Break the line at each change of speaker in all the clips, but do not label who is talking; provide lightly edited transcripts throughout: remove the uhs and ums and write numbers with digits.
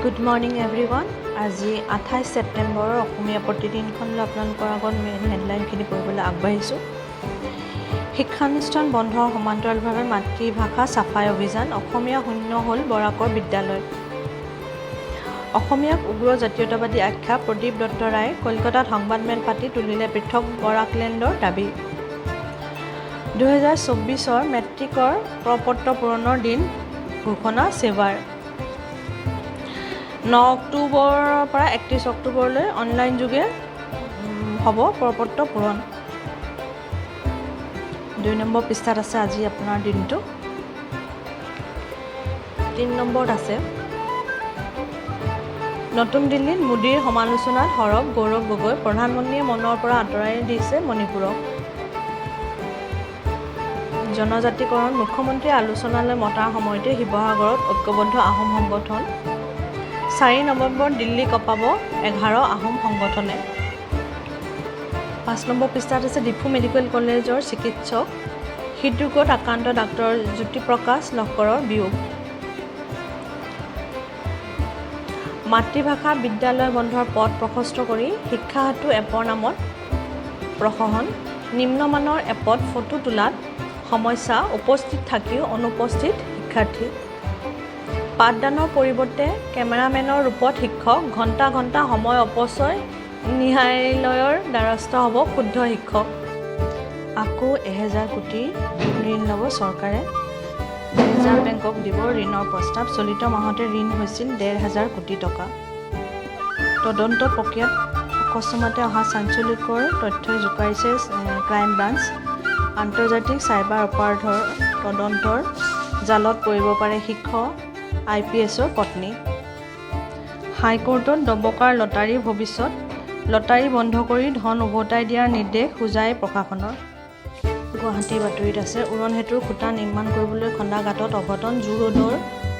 Good morning everyone. আজি 28 ছেপ্টেম্বৰৰ অসমীয়া প্ৰতিদিনখনলৈ আপোনালোকৰ আগত মেইন হেডলাইনখিনি পঢ়িবলৈ আগবাঢ়িছোঁ। শিক্ষানুষ্ঠান বন্ধৰ সমান্তৰালভাৱে মাতৃভাষা চাফাই অভিযান, অসমীয়া শূন্য হ'ল বৰাকৰ বিদ্যালয়। অসমীয়াক উগ্ৰ জাতীয়তাবাদী আখ্যা প্ৰদীপ দত্ত ৰায়ে কলকাতাত সংবাদমেল পাতি তুলিলে পৃথক বৰাকলেণ্ডৰ দাবী। 2024 মেট্ৰিকৰ প্ৰপত্ৰ পূৰণৰ দিন ঘোষণা ছেবাৰ। 9 অক্টোবৰৰ পৰা 31 অক্টোবৰলৈ অনলাইন যোগে হ'ব প্ৰপত্ৰ পূৰণ। 2 নম্বৰ পৃষ্ঠাত আছে আজি আপোনাৰ দিনটো। 3 নম্বৰত আছে নতুন দিল্লীত মোদীৰ সমালোচনাত সৰব গৌৰৱ গগৈ, প্ৰধানমন্ত্ৰীয়ে মনৰ পৰা আঁতৰাই দিছে মণিপুৰক। জনজাতিকৰণ, মুখ্যমন্ত্ৰীয়ে আলোচনালৈ মতাৰ সময়তে শিৱসাগৰত ঐক্যবদ্ধ আহোম সংগঠন। 4 নৱেম্বৰ দিল্লী কঁপাব 11 আহোম সংগঠনে। 5 নম্বৰ পৃষ্ঠাত আছে ডিফু মেডিকেল কলেজৰ চিকিৎসক, হৃদৰোগত আক্ৰান্ত ডাক্তৰ জ্যোতিপ্ৰকাশ লহকৰৰ বিয়োগ। মাতৃভাষা বিদ্যালয় বন্ধৰ পথ প্ৰশস্ত কৰি শিক্ষা সেতু এপৰ নামত প্ৰহসন, নিম্নমানৰ এপত ফটো তোলাত সমস্যা, উপস্থিত থাকিও অনুপস্থিত শিক্ষাৰ্থী। পাঠদানৰ পৰিৱৰ্তে কেমেৰামেনৰ ৰূপত শিক্ষক, ঘণ্টা ঘণ্টা সময় অপচয়, ন্যায়ালয়ৰ দ্বাৰস্থ হ'ব ক্ষুব্ধ শিক্ষক। আকৌ 1000 কোটি ঋণ ল'ব চৰকাৰে, ৰিজাৰ্ভ বেংকক দিব ঋণৰ প্ৰস্তাৱ। চলিত মাহতে ঋণ হৈছিল 1500 কোটি টকা। তদন্ত প্ৰক্ৰিয়াত অকস্মাতে অহা চাঞ্চল্যকৰ তথ্যই জোকাৰিছে ক্ৰাইম ব্ৰাঞ্চ। আন্তৰ্জাতিক চাইবাৰ অপৰাধৰ তদন্তৰ জালত পৰিব পাৰে শীৰ্ষ IPSৰ পত্নী। হাইকোৰ্টত দবকাৰ লটাৰীৰ ভৱিষ্যত, লটাৰী বন্ধ কৰি ধন উভতাই দিয়াৰ নিৰ্দেশ হোজাই প্ৰশাসনৰ। গুৱাহাটীৰ বাতৰিত আছে উৰণ সেতুৰ খুঁটা নিৰ্মাণ কৰিবলৈ খন্দা গাঁতত অঘটন, জু ৰোডৰ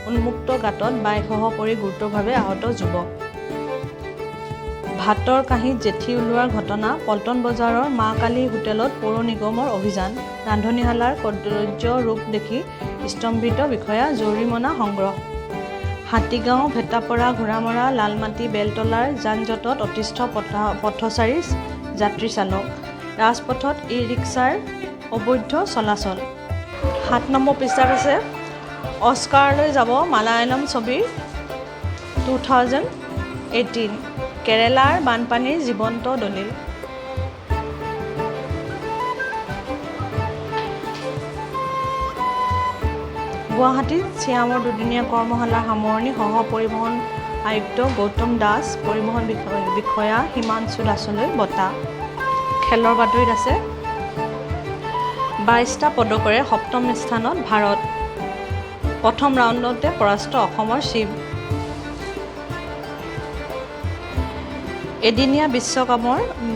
উন্মুক্ত গাঁতত বাইকসহ পৰি গুৰুতৰভাৱে আহত যুৱক। ভাতৰ কাঁহীত জেঠী ওলোৱাৰ ঘটনা, পল্টন বজাৰৰ মা কালী হোটেলত পৌৰ নিগমৰ অভিযান। ৰান্ধনীশালাৰ কদৰ্য ৰূপ দেখি স্তম্ভিত বিষয়া, জৰিমনা সংগ্ৰহ। হাতীগাঁও, ভেটাপৰা, ঘোঁৰামৰা, লালমাটি, বেলতলাৰ যান-জঁটত অতিষ্ঠ পথচাৰী যাত্ৰী চালক। ৰাজপথত ই-ৰিক্সাৰ অবৈধ চলাচল। 7 নম্বৰ পৃষ্ঠাত আছে অস্কাৰলৈ যাব মালায়ালম ছবি 2018, কেৰেলাৰ বানপানীৰ জীৱন্ত দলিল। গুৱাহাটীত ছিয়ামৰ দুদিনীয়া কৰ্মশালাৰ সামৰণি, সহ পৰিবহণ আয়ুক্ত গৌতম দাস, পৰিবহণ বিষয়া হিমাংশু দাসলৈ বঁটা। খেলৰ বাতৰিত আছে 22টা পদকেৰে 7ম স্থানত ভাৰত, প্ৰথম ৰাউণ্ডতে পৰাস্ত অসমৰ শিৱ। এদিনীয়া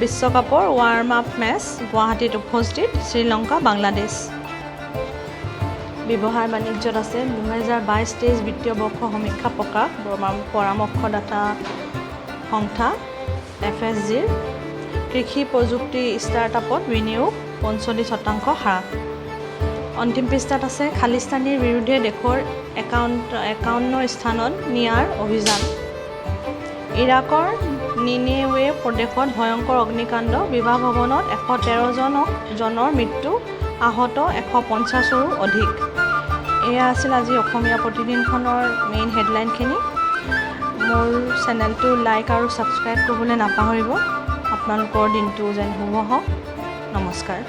বিশ্বকাপৰ ৱাৰ্ম আপ মেচ, গুৱাহাটীত উপস্থিত শ্ৰীলংকা বাংলাদেশ। ব্যৱসায় বাণিজ্যত আছে 2022-23 বিত্তীয় বৰ্ষ সমীক্ষা প্ৰকাশ, পৰামৰ্শদাতা সংস্থা FSGৰ। কৃষি প্ৰযুক্তি ষ্টাৰ্টআপত বিনিয়োগ 45% হ্ৰাস। অন্তিম পৃষ্ঠাত আছে খালিস্তানীৰ বিৰুদ্ধে দেশৰ 51 স্থানত নিয়াৰ অভিযান। ইৰাকৰ নিনেৱে প্ৰদেশত ভয়ংকৰ অগ্নিকাণ্ড, বিবাহ ভৱনত 113 জনৰ মৃত্যু, আহত 150ৰো অধিক। এয়া আছিল আজি অসমীয়া প্ৰতিদিনখনৰ মেইন হেডলাইনখিনি। মোৰ চেনেলটো লাইক আৰু ছাবস্ক্ৰাইব কৰিবলৈ নাপাহৰিব। আপোনালোকৰ দিনটো যেন শুভ হওক। নমস্কাৰ।